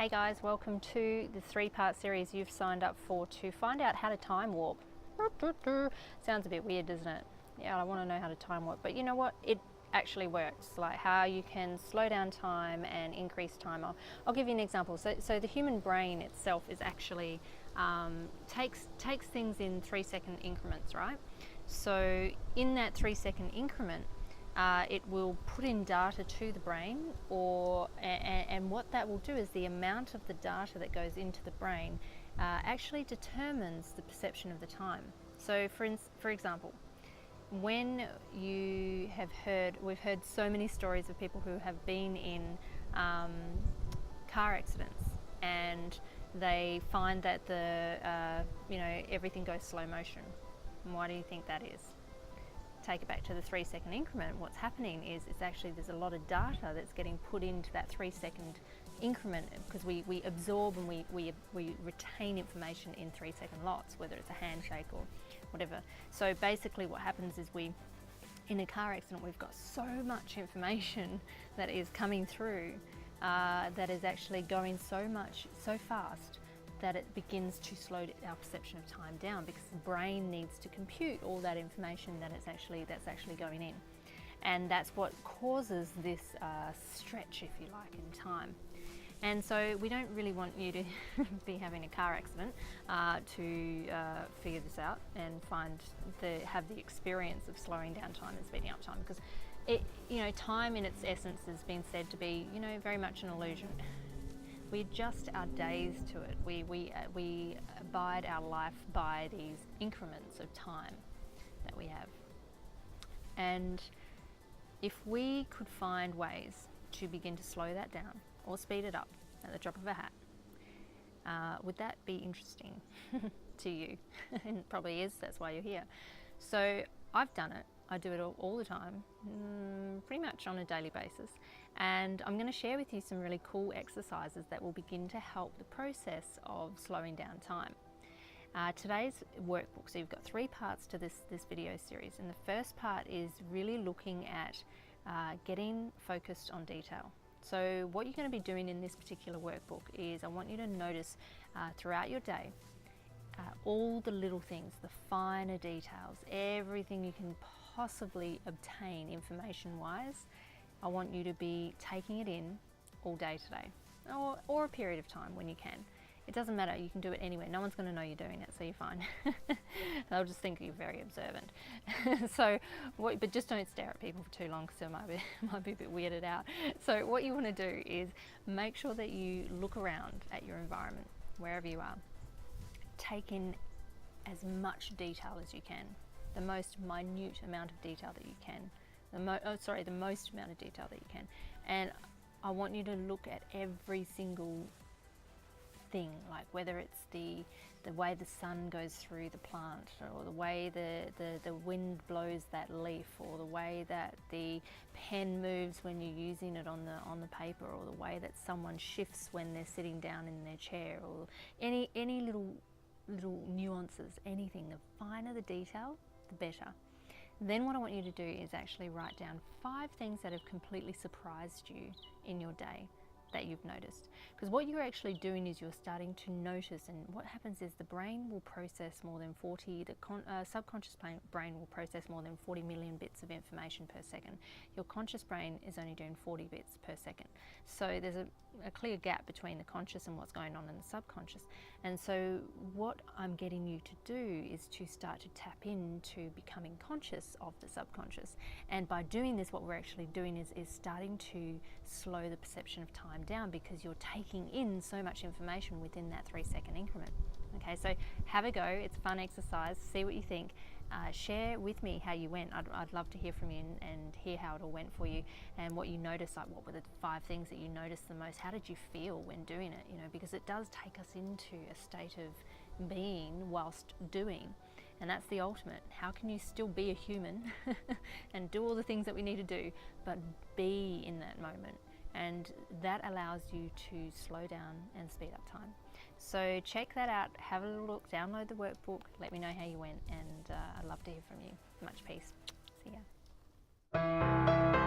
Hey guys, welcome to the 3-part series you've signed up for to find out how to time warp. Sounds a bit weird, doesn't it? Yeah, I want to know how to time warp, but you know what? It actually works, like how you can slow down time and increase time. I'll give you an example. So the human brain itself is actually takes things in 3-second increments, right? So in that 3-second increment, it will put in data to the brain, and what that will do is the amount of the data that goes into the brain actually determines the perception of the time. So for example, when you have we've heard so many stories of people who have been in car accidents, and they find that everything goes slow motion. And why do you think that is? Take it back to the 3-second increment. What's happening is it's actually there's a lot of data that's getting put into that 3-second increment, because we absorb and we retain information in 3-second lots, whether it's a handshake or whatever. So basically what happens is in a car accident, we've got so much information that is coming through that is actually going so fast that it begins to slow our perception of time down, because the brain needs to compute all that information that's actually going in, and that's what causes this stretch, if you like, in time. And so we don't really want you to be having a car accident to figure this out and have the experience of slowing down time and speeding up time, because time in its essence has been said to be very much an illusion. We adjust our days to it. We abide our life by these increments of time that we have. And if we could find ways to begin to slow that down or speed it up at the drop of a hat, would that be interesting to you? And it probably is, that's why you're here. So I've done it. I do it all the time, pretty much on a daily basis. And I'm going to share with you some really cool exercises that will begin to help the process of slowing down time. Today's workbook, so you've got 3 parts to this video series, and the first part is really looking at getting focused on detail. So what you're going to be doing in this particular workbook is I want you to notice throughout your day all the little things, the finer details, everything you can possibly obtain information-wise. I want you to be taking it in all day today, or a period of time when you can. It doesn't matter, you can do it anywhere. No one's going to know you're doing it, so you're fine. They'll just think you're very observant. But just don't stare at people for too long, because they might be a bit weirded out. So what you want to do is make sure that you look around at your environment, wherever you are. Take in as much detail as you can, the most minute amount of detail that you can. The most amount of detail that you can. And I want you to look at every single thing, like whether it's the way the sun goes through the plant, or the way the wind blows that leaf, or the way that the pen moves when you're using it on the paper, or the way that someone shifts when they're sitting down in their chair, or any little nuances, anything. The finer the detail, the better. Then what I want you to do is actually write down 5 things that have completely surprised you in your day that you've noticed. Because what you're actually doing is you're starting to notice, and what happens is the brain will process more than subconscious brain will process more than 40 million bits of information per second. Your conscious brain is only doing 40 bits per second. So there's a clear gap between the conscious and what's going on in the subconscious. And so what I'm getting you to do is to start to tap into becoming conscious of the subconscious. And by doing this, what we're actually doing is starting to slow the perception of time down, because you're taking in so much information within that 3-second increment. Okay, so have a go. It's a fun exercise. See what you think. Share with me how you went. I'd love to hear from you and hear how it all went for you, and what you noticed, like what were the 5 things that you noticed the most. How did you feel when doing it? Because it does take us into a state of being whilst doing, and that's the ultimate. How can you still be a human and do all the things that we need to do, but be in that moment? And that allows you to slow down and speed up time. So check that out, have a little look, download the workbook, let me know how you went, and I'd love to hear from you. Much peace. See ya.